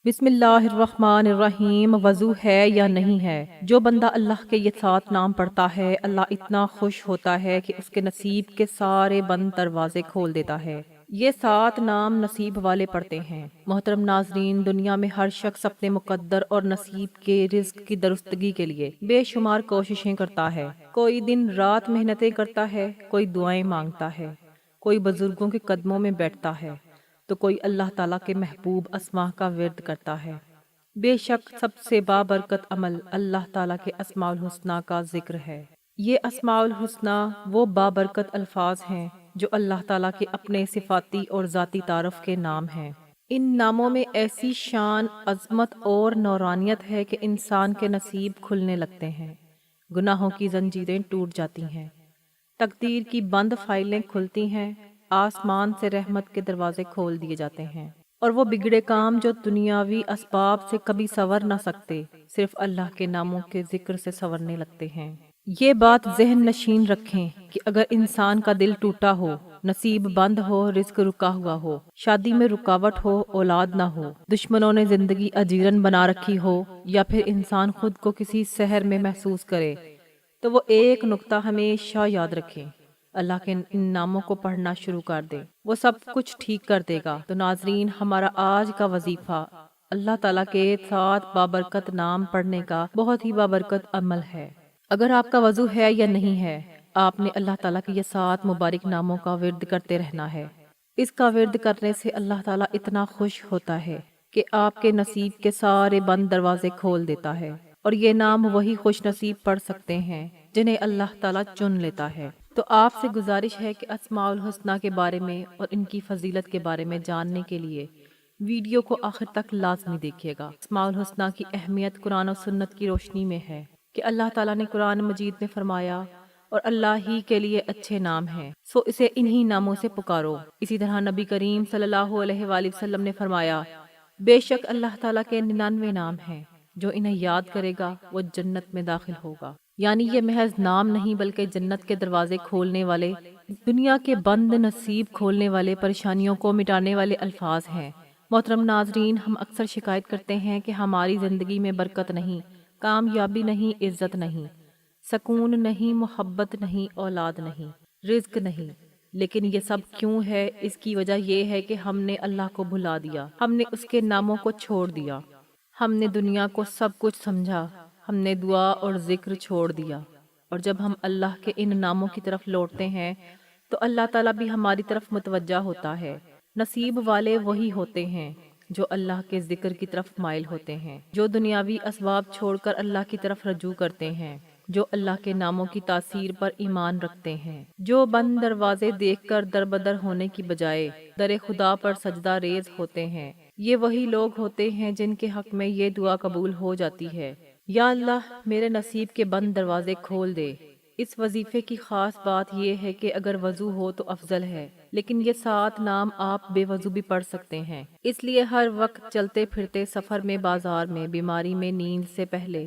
بسم اللہ الرحمن الرحیم۔ وضو ہے یا نہیں ہے؟ جو بندہ اللہ کے یہ 7 نام پڑھتا ہے، اللہ اتنا خوش ہوتا ہے کہ اس کے نصیب کے سارے بند دروازے کھول دیتا ہے۔ یہ 7 نام نصیب والے پڑھتے ہیں۔ محترم ناظرین، دنیا میں ہر شخص اپنے مقدر اور نصیب کے رزق کی درستگی کے لیے بے شمار کوششیں کرتا ہے۔ کوئی دن رات محنتیں کرتا ہے، کوئی دعائیں مانگتا ہے، کوئی بزرگوں کے قدموں میں بیٹھتا ہے، تو کوئی اللہ تعالیٰ کے محبوب اسماء کا ورد کرتا ہے۔ بے شک سب سے بابرکت عمل اللہ تعالیٰ کے اسماء الحسنہ کا ذکر ہے۔ یہ اسماء الحسنہ وہ بابرکت الفاظ ہیں جو اللہ تعالیٰ کے اپنے صفاتی اور ذاتی تعارف کے نام ہیں۔ ان ناموں میں ایسی شان، عظمت اور نورانیت ہے کہ انسان کے نصیب کھلنے لگتے ہیں، گناہوں کی زنجیریں ٹوٹ جاتی ہیں، تقدیر کی بند فائلیں کھلتی ہیں، آسمان سے رحمت کے دروازے کھول دیے جاتے ہیں، اور وہ بگڑے کام جو دنیاوی اسباب سے کبھی سنور نہ سکتے، صرف اللہ کے ناموں کے ذکر سے سنورنے لگتے ہیں۔ یہ بات ذہن نشین رکھیں کہ اگر انسان کا دل ٹوٹا ہو، نصیب بند ہو، رزق رکا ہوا ہو، شادی میں رکاوٹ ہو، اولاد نہ ہو، دشمنوں نے زندگی اجیرن بنا رکھی ہو، یا پھر انسان خود کو کسی سحر میں محسوس کرے، تو وہ ایک نقطہ ہمیشہ یاد رکھیں، اللہ کے ان ناموں کو پڑھنا شروع کر دیں، وہ سب کچھ ٹھیک کر دے گا۔ تو ناظرین، ہمارا آج کا وظیفہ اللہ تعالیٰ کے 7 بابرکت نام پڑھنے کا بہت ہی بابرکت عمل ہے۔ اگر آپ کا وضو ہے یا نہیں ہے، آپ نے اللہ تعالیٰ کے یہ 7 مبارک ناموں کا ورد کرتے رہنا ہے۔ اس کا ورد کرنے سے اللہ تعالیٰ اتنا خوش ہوتا ہے کہ آپ کے نصیب کے سارے بند دروازے کھول دیتا ہے، اور یہ نام وہی خوش نصیب پڑھ سکتے ہیں جنہیں اللہ تعالیٰ چن لیتا ہے۔ تو آپ سے گزارش ہے کہ اسماء الحسنہ کے بارے میں اور ان کی فضیلت کے بارے میں جاننے کے لیے ویڈیو کو آخر تک لازمی دیکھیے گا۔ اسماء الحسنہ کی اہمیت قرآن و سنت کی روشنی میں ہے کہ اللہ تعالیٰ نے قرآن مجید میں فرمایا، اور اللہ ہی کے لیے اچھے نام ہیں، سو اسے انہی ناموں سے پکارو۔ اسی طرح نبی کریم صلی اللہ علیہ وآلہ وسلم نے فرمایا، بے شک اللہ تعالیٰ کے 99 نام ہیں، جو انہیں یاد کرے گا وہ جنت میں داخل ہوگا۔ یعنی یہ محض نام نہیں بلکہ جنت کے دروازے کھولنے والے، دنیا کے بند نصیب کھولنے والے، پریشانیوں کو مٹانے والے الفاظ ہیں۔ محترم ناظرین، ہم اکثر شکایت کرتے ہیں کہ ہماری زندگی میں برکت نہیں، کامیابی نہیں، عزت نہیں، سکون نہیں، محبت نہیں، اولاد نہیں، رزق نہیں۔ لیکن یہ سب کیوں ہے؟ اس کی وجہ یہ ہے کہ ہم نے اللہ کو بھلا دیا، ہم نے اس کے ناموں کو چھوڑ دیا، ہم نے دنیا کو سب کچھ سمجھا، ہم نے دعا اور ذکر چھوڑ دیا۔ اور جب ہم اللہ کے ان ناموں کی طرف لوٹتے ہیں تو اللہ تعالیٰ بھی ہماری طرف متوجہ ہوتا ہے۔ نصیب والے وہی ہوتے ہیں جو اللہ کے ذکر کی طرف مائل ہوتے ہیں، جو دنیاوی اسباب چھوڑ کر اللہ کی طرف رجوع کرتے ہیں، جو اللہ کے ناموں کی تاثیر پر ایمان رکھتے ہیں، جو بند دروازے دیکھ کر دربدر ہونے کی بجائے در خدا پر سجدہ ریز ہوتے ہیں۔ یہ وہی لوگ ہوتے ہیں جن کے حق میں یہ دعا قبول ہو جاتی ہے، یا اللہ میرے نصیب کے بند دروازے کھول دے۔ اس وظیفے کی خاص بات یہ ہے کہ اگر وضو ہو تو افضل ہے، لیکن یہ 7 نام آپ بے وضو بھی پڑھ سکتے ہیں۔ اس لیے ہر وقت چلتے پھرتے، سفر میں، بازار میں، بیماری میں، نیند سے پہلے،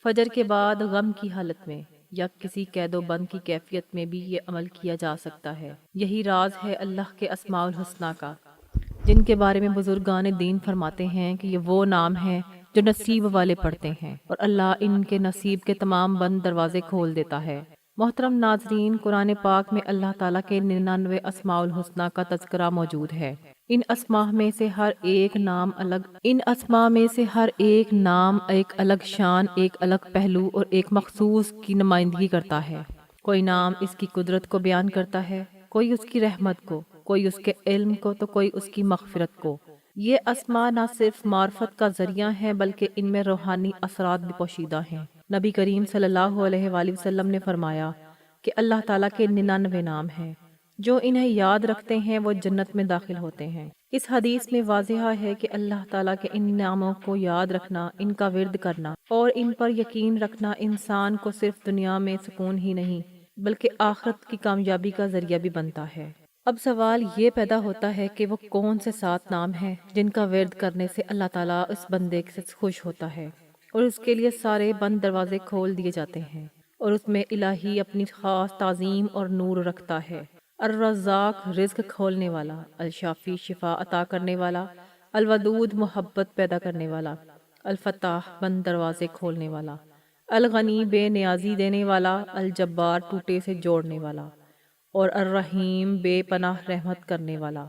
فجر کے بعد، غم کی حالت میں، یا کسی قید و بند کی کیفیت میں بھی یہ عمل کیا جا سکتا ہے۔ یہی راز ہے اللہ کے اسماء الحسنہ کا، جن کے بارے میں بزرگان دین فرماتے ہیں کہ یہ وہ نام ہیں جو نصیب والے پڑھتے ہیں، اور اللہ ان کے نصیب کے تمام بند دروازے کھول دیتا ہے۔ محترم ناظرین، قرآن پاک میں اللہ تعالیٰ کے 99 اسماء الحسنہ کا تذکرہ موجود ہے۔ ان اسماء میں سے ہر ایک نام ایک الگ شان، ایک الگ پہلو اور ایک مخصوص کی نمائندگی کرتا ہے۔ کوئی نام اس کی قدرت کو بیان کرتا ہے، کوئی اس کی رحمت کو، کوئی اس کے علم کو، تو کوئی اس کی مغفرت کو۔ یہ اسماء نہ صرف معرفت کا ذریعہ ہیں بلکہ ان میں روحانی اثرات بھی پوشیدہ ہیں۔ نبی کریم صلی اللہ علیہ وآلہ وسلم نے فرمایا کہ اللہ تعالیٰ کے 99 نام ہیں، جو انہیں یاد رکھتے ہیں وہ جنت میں داخل ہوتے ہیں۔ اس حدیث میں واضح ہے کہ اللہ تعالیٰ کے ان ناموں کو یاد رکھنا، ان کا ورد کرنا اور ان پر یقین رکھنا انسان کو صرف دنیا میں سکون ہی نہیں بلکہ آخرت کی کامیابی کا ذریعہ بھی بنتا ہے۔ اب سوال یہ پیدا ہوتا ہے کہ وہ کون سے 7 نام ہیں جن کا ورد کرنے سے اللہ تعالیٰ اس بندے سے خوش ہوتا ہے اور اس کے لیے سارے بند دروازے کھول دیے جاتے ہیں، اور اس میں الہی اپنی خاص تعظیم اور نور رکھتا ہے۔ الرزاق رزق کھولنے والا، الشافی شفا عطا کرنے والا، الودود محبت پیدا کرنے والا، الفتاح بند دروازے کھولنے والا، الغنی بے نیازی دینے والا، الجبار ٹوٹے سے جوڑنے والا، اور الرحیم بے پناہ رحمت کرنے والا۔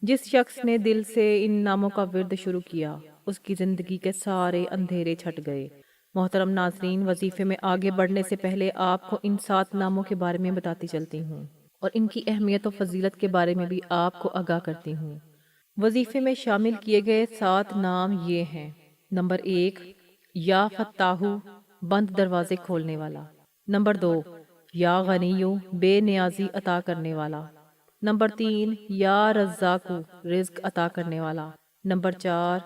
جس شخص نے دل سے ان ناموں کا ورد شروع کیا اس کی زندگی کے سارے اندھیرے چھٹ گئے۔ محترم ناظرین، وظیفے میں آگے بڑھنے سے پہلے آپ کو ان 7 ناموں کے بارے میں بتاتی چلتی ہوں اور ان کی اہمیت و فضیلت کے بارے میں بھی آپ کو آگاہ کرتی ہوں۔ وظیفے میں شامل کیے گئے 7 نام یہ ہیں۔ نمبر 1، یا فتاحو بند دروازے کھولنے والا۔ نمبر 2، یا غنیو بے نیازی عطا کرنے والا۔ نمبر 3، یا رزاقو رزق عطا کرنے والا۔ نمبر 4،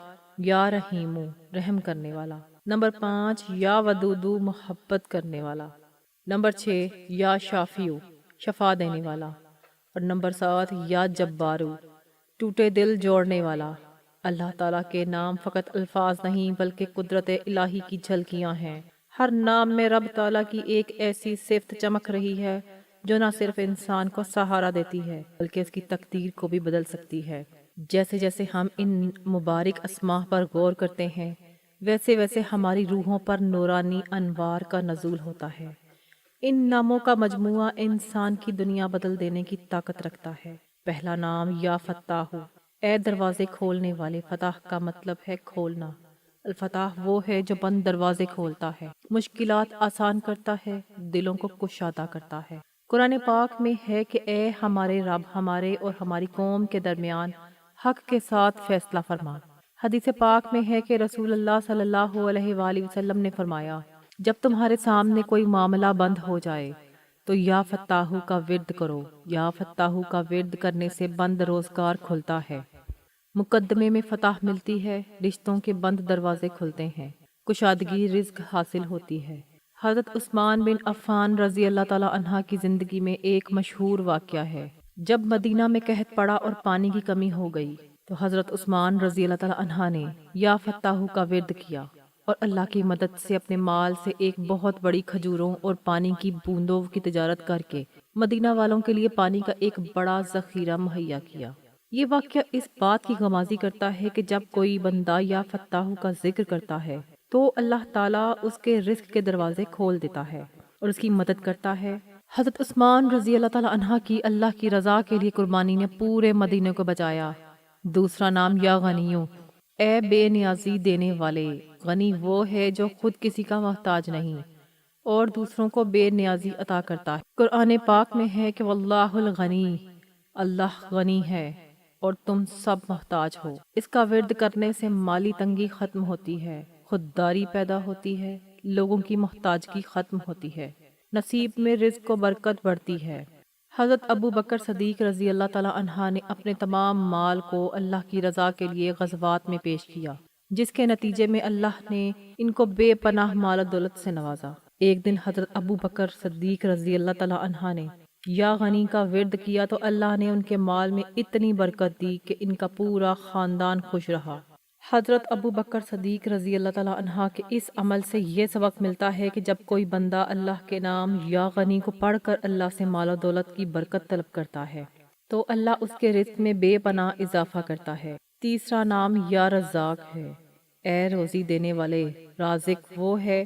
یا رحیمو رحم کرنے والا۔ نمبر 5، یا ودودو محبت کرنے والا۔ نمبر 6، یا شافیو شفا دینے والا۔ اور نمبر 7، یا جبارو ٹوٹے دل جوڑنے والا۔ اللہ تعالیٰ کے نام فقط الفاظ نہیں بلکہ قدرت الہی کی جھلکیاں ہیں۔ ہر نام میں رب تعالیٰ کی ایک ایسی صفت چمک رہی ہے جو نہ صرف انسان کو سہارا دیتی ہے بلکہ اس کی تقدیر کو بھی بدل سکتی ہے۔ جیسے جیسے ہم ان مبارک اسماء پر غور کرتے ہیں ویسے ویسے ہماری روحوں پر نورانی انوار کا نزول ہوتا ہے۔ ان ناموں کا مجموعہ انسان کی دنیا بدل دینے کی طاقت رکھتا ہے۔ پہلا نام یا فتاح، اے دروازے کھولنے والے۔ فتح کا مطلب ہے کھولنا۔ الفتاح وہ ہے جو بند دروازے کھولتا ہے، مشکلات آسان کرتا ہے، دلوں کو کشادہ کرتا ہے۔ قرآن پاک میں ہے کہ اے ہمارے رب، ہمارے اور ہماری قوم کے درمیان حق کے ساتھ فیصلہ فرما۔ حدیث پاک میں ہے کہ رسول اللہ صلی اللہ علیہ وآلہ وسلم نے فرمایا، جب تمہارے سامنے کوئی معاملہ بند ہو جائے تو یا فتاحو کا ورد کرو۔ یا فتاحو کا ورد کرنے سے بند روزگار کھلتا ہے، مقدمے میں فتح ملتی ہے، رشتوں کے بند دروازے کھلتے ہیں، کشادگی رزق حاصل ہوتی ہے۔ حضرت عثمان بن عفان رضی اللہ تعالیٰ عنہ کی زندگی میں ایک مشہور واقعہ ہے۔ جب مدینہ میں قحط پڑا اور پانی کی کمی ہو گئی تو حضرت عثمان رضی اللہ تعالیٰ عنہ نے یا فتاحو کا ورد کیا اور اللہ کی مدد سے اپنے مال سے ایک بہت بڑی کھجوروں اور پانی کی بوندوں کی تجارت کر کے مدینہ والوں کے لیے پانی کا ایک بڑا ذخیرہ مہیا کیا۔ یہ واقعہ اس بات کی غمازی کرتا ہے کہ جب کوئی بندہ یا فتاحو کا ذکر کرتا ہے تو اللہ تعالیٰ اس کے رزق کے دروازے کھول دیتا ہے اور اس کی مدد کرتا ہے۔ حضرت عثمان رضی اللہ تعالیٰ عنہ کی اللہ کی رضا کے لیے قربانی نے پورے مدینے کو بچایا۔ دوسرا نام یا غنیو، اے بے نیازی دینے والے۔ غنی وہ ہے جو خود کسی کا محتاج نہیں اور دوسروں کو بے نیازی عطا کرتا ہے۔ قرآن پاک میں ہے کہ واللہ الغنی، اللہ غنی ہے اور تم سب محتاج ہو۔ اس کا ورد کرنے سے مالی تنگی ختم ہوتی ہے، خودداری پیدا ہوتی ہے، لوگوں کی محتاجگی ختم ہوتی ہے، نصیب میں رزق و برکت بڑھتی ہے۔ حضرت ابو بکر صدیق رضی اللہ تعالیٰ عنہ نے اپنے تمام مال کو اللہ کی رضا کے لیے غزوات میں پیش کیا، جس کے نتیجے میں اللہ نے ان کو بے پناہ مال و دولت سے نوازا۔ ایک دن حضرت ابو بکر صدیق رضی اللہ تعالیٰ عنہ نے یا غنی کا ورد کیا تو اللہ نے ان کے مال میں اتنی برکت دی کہ ان کا پورا خاندان خوش رہا۔ حضرت ابو بکر صدیق رضی اللہ تعالیٰ عنہ کے اس عمل سے یہ سبق ملتا ہے کہ جب کوئی بندہ اللہ کے نام یا غنی کو پڑھ کر اللہ سے مال و دولت کی برکت طلب کرتا ہے تو اللہ اس کے رزق میں بے پناہ اضافہ کرتا ہے۔ تیسرا نام یا رزاق ہے، اے روزی دینے والے۔ رازق وہ ہے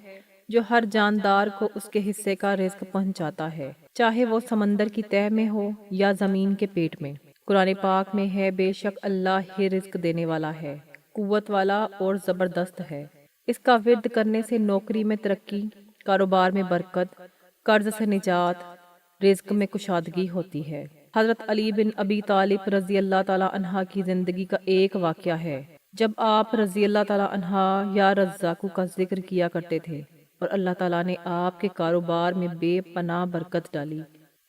جو ہر جاندار کو اس کے حصے کا رزق پہنچاتا ہے، چاہے وہ سمندر کی تہہ میں ہو یا زمین کے پیٹ میں۔ قرآن پاک میں ہے بے شک اللہ ہی رزق دینے والا ہے، قوت والا اور زبردست ہے۔ اس کا ورد کرنے سے نوکری میں ترقی، کاروبار میں برکت، قرض سے نجات، رزق میں کشادگی ہوتی ہے۔ حضرت علی بن ابی طالب رضی اللہ تعالیٰ عنہ کی زندگی کا ایک واقعہ ہے جب آپ رضی اللہ تعالیٰ عنہ یا رزاقو کا ذکر کیا کرتے تھے اور اللہ تعالیٰ نے آپ کے کاروبار میں بے پناہ برکت ڈالی۔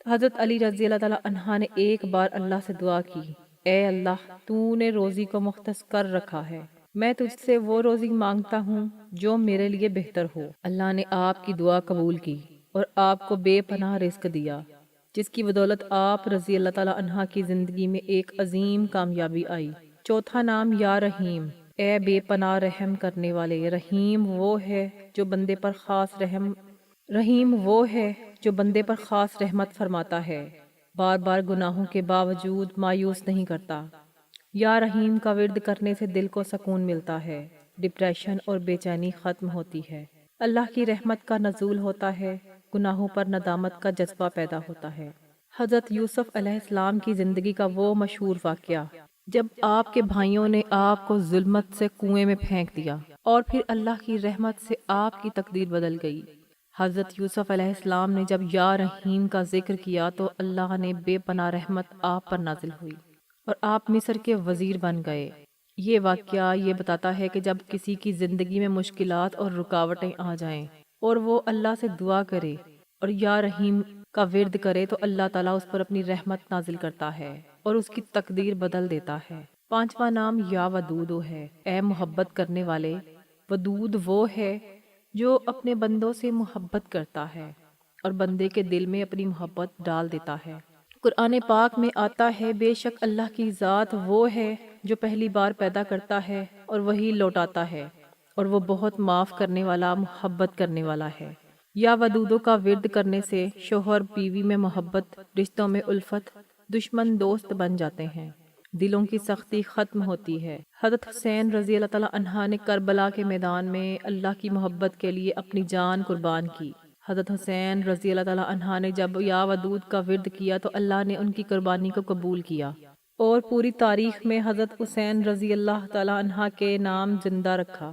حضرت علی رضی اللہ تعالیٰ عنہ نے ایک بار اللہ سے دعا کی، اے اللہ، تو نے روزی کو مختص کر رکھا ہے، میں تجھ سے وہ روزی مانگتا ہوں جو میرے لیے بہتر ہو۔ اللہ نے آپ کی دعا قبول کی اور آپ کو بے پناہ رزق دیا، جس کی بدولت آپ رضی اللہ تعالیٰ عنہ کی زندگی میں ایک عظیم کامیابی آئی۔ چوتھا نام یا رحیم، اے بے پناہ رحم کرنے والے۔ رحیم وہ ہے جو بندے پر خاص رحمت فرماتا ہے، بار بار گناہوں کے باوجود مایوس نہیں کرتا۔ یا رحیم کا ورد کرنے سے دل کو سکون ملتا ہے، ڈپریشن اور بے چینی ختم ہوتی ہے، اللہ کی رحمت کا نزول ہوتا ہے، گناہوں پر ندامت کا جذبہ پیدا ہوتا ہے۔ حضرت یوسف علیہ السلام کی زندگی کا وہ مشہور واقعہ جب آپ کے بھائیوں نے آپ کو ظلمت سے کنویں میں پھینک دیا اور پھر اللہ کی رحمت سے آپ کی تقدیر بدل گئی۔ حضرت یوسف علیہ السلام نے جب یا رحیم کا ذکر کیا تو اللہ نے بے پناہ رحمت آپ پر نازل ہوئی اور آپ مصر کے وزیر بن گئے۔ یہ واقعہ یہ بتاتا ہے کہ جب کسی کی زندگی میں مشکلات اور رکاوٹیں آ جائیں اور وہ اللہ سے دعا کرے اور یا رحیم کا ورد کرے تو اللہ تعالیٰ اس پر اپنی رحمت نازل کرتا ہے اور اس کی تقدیر بدل دیتا ہے۔ پانچواں نام یا ودودو ہے، اے محبت کرنے والے۔ ودود وہ ہے جو اپنے بندوں سے محبت کرتا ہے اور بندے کے دل میں اپنی محبت ڈال دیتا ہے۔ قرآن پاک میں آتا ہے بے شک اللہ کی ذات وہ ہے جو پہلی بار پیدا کرتا ہے اور وہی لوٹاتا ہے اور وہ بہت معاف کرنے والا، محبت کرنے والا ہے۔ یا ودودوں کا ورد کرنے سے شوہر بیوی میں محبت، رشتوں میں الفت، دشمن دوست بن جاتے ہیں، دلوں کی سختی ختم ہوتی ہے۔ حضرت حسین رضی اللہ تعالیٰ عنہ نے کربلا کے میدان میں اللہ کی محبت کے لیے اپنی جان قربان کی۔ حضرت حسین رضی اللہ تعالیٰ عنہ نے جب یا ودود کا ورد کیا تو اللہ نے ان کی قربانی کو قبول کیا اور پوری تاریخ میں حضرت حسین رضی اللہ تعالیٰ عنہ کے نام زندہ رکھا۔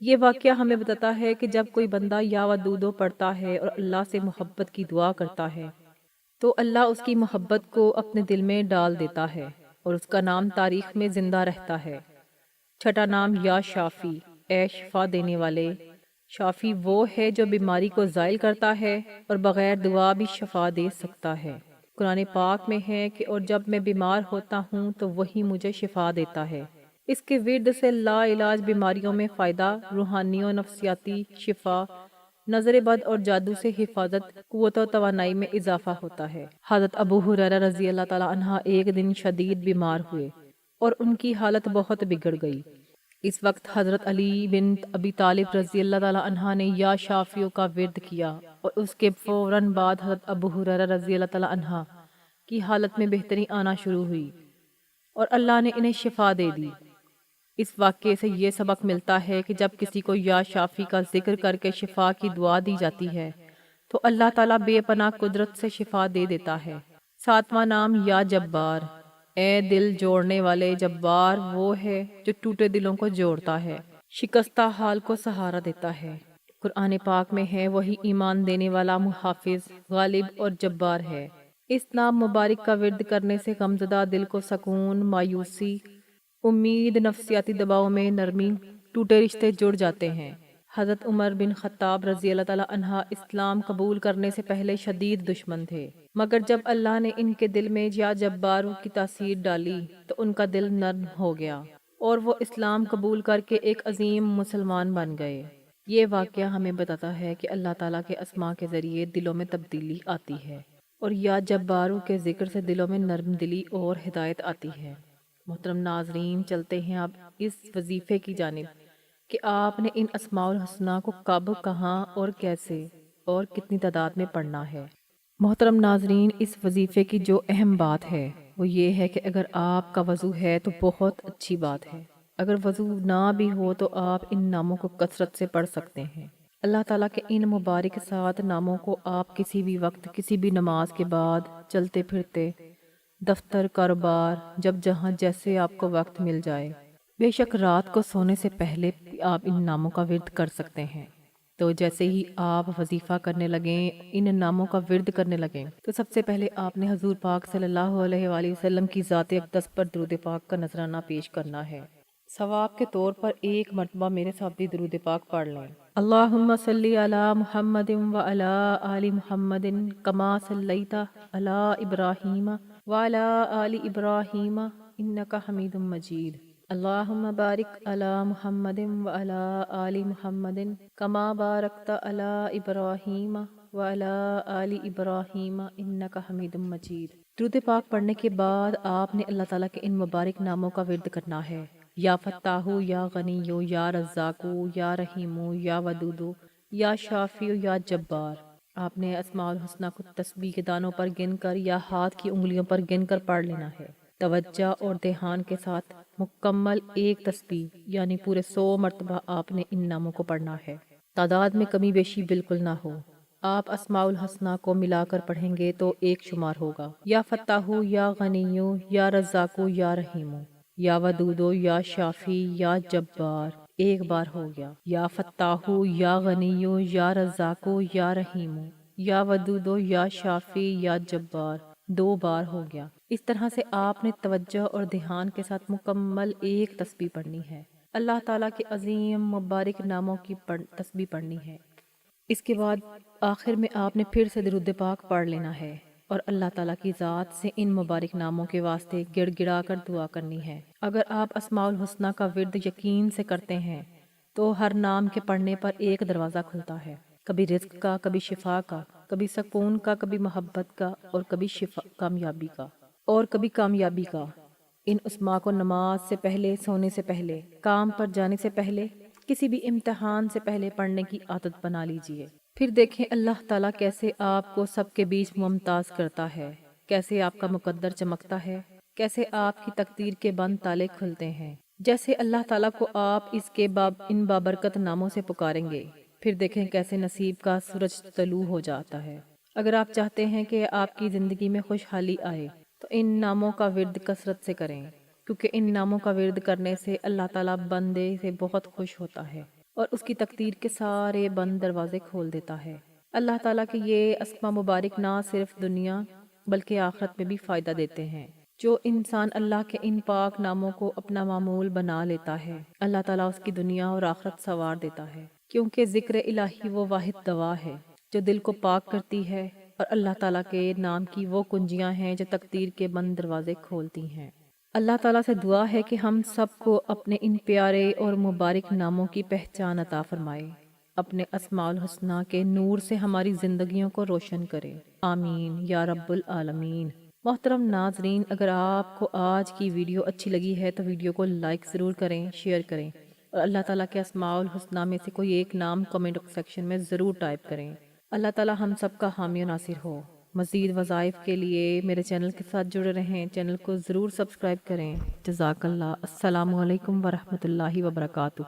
یہ واقعہ ہمیں بتاتا ہے کہ جب کوئی بندہ یا ودودو پڑھتا ہے اور اللہ سے محبت کی دعا کرتا ہے تو اللہ اس کی محبت کو اپنے دل میں ڈال دیتا ہے اور اس کا نام تاریخ میں زندہ رہتا ہے۔ چھٹا نام یا شافی، اے شفا دینے والے۔ شافی وہ ہے جو بیماری کو زائل کرتا ہے اور بغیر دعا بھی شفا دے سکتا ہے۔ قرآن پاک میں ہے کہ اور جب میں بیمار ہوتا ہوں تو وہی مجھے شفا دیتا ہے۔ اس کے ورد سے لا علاج بیماریوں میں فائدہ، روحانی و نفسیاتی شفا، نظر بد اور جادو سے حفاظت، قوت و توانائی میں اضافہ ہوتا ہے۔ حضرت ابو ہریرہ رضی اللہ تعالیٰ عنہ ایک دن شدید بیمار ہوئے اور ان کی حالت بہت بگڑ گئی۔ اس وقت حضرت علی بن ابی طالب رضی اللہ تعالیٰ عنہ نے یا شافیوں کا ورد کیا اور اس کے فوراً بعد حضرت ابو ہریرہ رضی اللہ تعالیٰ عنہ کی حالت میں بہتری آنا شروع ہوئی اور اللہ نے انہیں شفا دے دی۔ اس واقعے سے یہ سبق ملتا ہے کہ جب کسی کو یا شافی کا ذکر کر کے شفا کی دعا دی جاتی ہے تو اللہ تعالیٰ بے پناہ قدرت سے شفا دے دیتا ہے۔ ساتواں نام یا جبار، اے دل جوڑنے والے۔ جبار وہ ہے جو ٹوٹے دلوں کو جوڑتا ہے، شکستہ حال کو سہارا دیتا ہے۔ قرآن پاک میں ہے وہی ایمان دینے والا، محافظ، غالب اور جبار ہے۔ اس نام مبارک کا ورد کرنے سے غمزدہ دل کو سکون، مایوسی، امید، نفسیاتی دباؤ میں نرمی، ٹوٹے رشتے جڑ جاتے ہیں۔ حضرت عمر بن خطاب رضی اللہ تعالیٰ عنہ اسلام قبول کرنے سے پہلے شدید دشمن تھے، مگر جب اللہ نے ان کے دل میں یا جباروں کی تاثیر ڈالی تو ان کا دل نرم ہو گیا اور وہ اسلام قبول کر کے ایک عظیم مسلمان بن گئے۔ یہ واقعہ ہمیں بتاتا ہے کہ اللہ تعالیٰ کے اسماء کے ذریعے دلوں میں تبدیلی آتی ہے اور یا جباروں کے ذکر سے دلوں میں نرم دلی اور ہدایت آتی ہے۔ محترم ناظرین، چلتے ہیں اب اس وظیفے کی جانب کہ آپ نے ان اسماء الحسنہ کو کب، کہاں اور کیسے اور کتنی تعداد میں پڑھنا ہے۔ محترم ناظرین، اس وظیفے کی جو اہم بات ہے وہ یہ ہے کہ اگر آپ کا وضو ہے تو بہت اچھی بات ہے، اگر وضو نہ بھی ہو تو آپ ان ناموں کو کثرت سے پڑھ سکتے ہیں۔ اللہ تعالیٰ کے ان مبارک 7 ناموں کو آپ کسی بھی وقت، کسی بھی نماز کے بعد، چلتے پھرتے، دفتر، کاروبار، جب جہاں جیسے آپ کو وقت مل جائے، بے شک رات کو سونے سے پہلے بھی آپ ان ناموں کا ورد کر سکتے ہیں۔ تو جیسے ہی آپ وظیفہ کرنے لگیں، ان ناموں کا ورد کرنے لگیں، تو سب سے پہلے آپ نے حضور پاک صلی اللہ علیہ وآلہ وسلم کی ذات اقدس پر درود پاک کا نذرانہ پیش کرنا ہے۔ ثواب کے طور پر ایک مرتبہ میرے ساتھ بھی درود پاک پڑھ لیں۔ اللہم صلی علی محمد وعلی آل محمد کما صلیت علی ابراہیم وعلی آل ابراہیم انک حمید مجید۔ اللہم بارک علی محمد وعلی آل محمد کما بارکت علی ابراہیم وعلی آل ابراہیم انک حمید مجید۔ درود پاک پڑھنے کے بعد آپ نے اللہ تعالیٰ کے ان مبارک ناموں کا ورد کرنا ہے۔ یا فتاحو، یا غنیو، یا رزاقو، یا رحیمو، یا ودودو، یا شافیو، یا جبار۔ آپ نے اسماء الحسنہ کو تسبیح کے دانوں پر گن کر یا ہاتھ کی انگلیوں پر گن کر پڑھ لینا ہے۔ توجہ اور دھیان کے ساتھ مکمل ایک تسبیح یعنی پورے 100 مرتبہ آپ نے ان ناموں کو پڑھنا ہے۔ تعداد میں کمی بیشی بالکل نہ ہو۔ آپ اسماء الحسنہ کو ملا کر پڑھیں گے تو ایک شمار ہوگا، یا فتاحو، یا غنیو، یا رزاقو، یا رحیمو، یا ودودو، یا شافی، یا جبار، ایک بار ہو گیا، یا فتاحو، یا غنیو، یا رزاقو، یا رحیمو، یا ودودو، یا شافی، یا جبار، 2 بار ہو گیا۔ اس طرح سے آپ نے توجہ اور دھیان کے ساتھ مکمل ایک تسبیح پڑھنی ہے۔ اللہ تعالیٰ کے عظیم مبارک ناموں کی تسبیح پڑھنی ہے۔ اس کے بعد آخر میں آپ نے پھر سے درود پاک پڑھ لینا ہے اور اللہ تعالیٰ کی ذات سے ان مبارک ناموں کے واسطے گڑ گڑا کر دعا کرنی ہے۔ اگر آپ اسماء الحسنہ کا ورد یقین سے کرتے ہیں تو ہر نام کے پڑھنے پر ایک دروازہ کھلتا ہے، کبھی رزق کا، کبھی شفا کا، کبھی سکون کا، کبھی محبت کا، اور کبھی کامیابی کا۔ ان اسماء کو نماز سے پہلے، سونے سے پہلے، کام پر جانے سے پہلے، کسی بھی امتحان سے پہلے پڑھنے کی عادت بنا لیجئے۔ پھر دیکھیں اللہ تعالیٰ کیسے آپ کو سب کے بیچ ممتاز کرتا ہے، کیسے آپ کا مقدر چمکتا ہے، کیسے آپ کی تقدیر کے بند تالے کھلتے ہیں۔ جیسے اللہ تعالیٰ کو آپ ان بابرکت ناموں سے پکاریں گے، پھر دیکھیں کیسے نصیب کا سورج طلوع ہو جاتا ہے۔ اگر آپ چاہتے ہیں کہ آپ کی زندگی میں خوشحالی آئے تو ان ناموں کا ورد کثرت سے کریں، کیونکہ ان ناموں کا ورد کرنے سے اللہ تعالیٰ بندے سے بہت خوش ہوتا ہے اور اس کی تقدیر کے سارے بند دروازے کھول دیتا ہے۔ اللہ تعالیٰ کے یہ اسماء مبارک نہ صرف دنیا بلکہ آخرت میں بھی فائدہ دیتے ہیں۔ جو انسان اللہ کے ان پاک ناموں کو اپنا معمول بنا لیتا ہے، اللہ تعالیٰ اس کی دنیا اور آخرت سنوار دیتا ہے، کیونکہ ذکر الہی وہ واحد دوا ہے جو دل کو پاک کرتی ہے، اور اللہ تعالیٰ کے نام کی وہ کنجیاں ہیں جو تقدیر کے بند دروازے کھولتی ہیں۔ اللہ تعالیٰ سے دعا ہے کہ ہم سب کو اپنے ان پیارے اور مبارک ناموں کی پہچان عطا فرمائے، اپنے اسماء الحسنہ کے نور سے ہماری زندگیوں کو روشن کرے، آمین یا رب العالمین۔ محترم ناظرین، اگر آپ کو آج کی ویڈیو اچھی لگی ہے تو ویڈیو کو لائک ضرور کریں، شیئر کریں، اور اللہ تعالیٰ کے اسماء الحسنہ میں سے کوئی ایک نام کمنٹ سیکشن میں ضرور ٹائپ کریں۔ اللہ تعالیٰ ہم سب کا حامی و ناصر ہو۔ مزید وظائف کے لیے میرے چینل کے ساتھ جڑے رہیں، چینل کو ضرور سبسکرائب کریں۔ جزاک اللہ۔ السلام علیکم ورحمۃ اللہ وبرکاتہ۔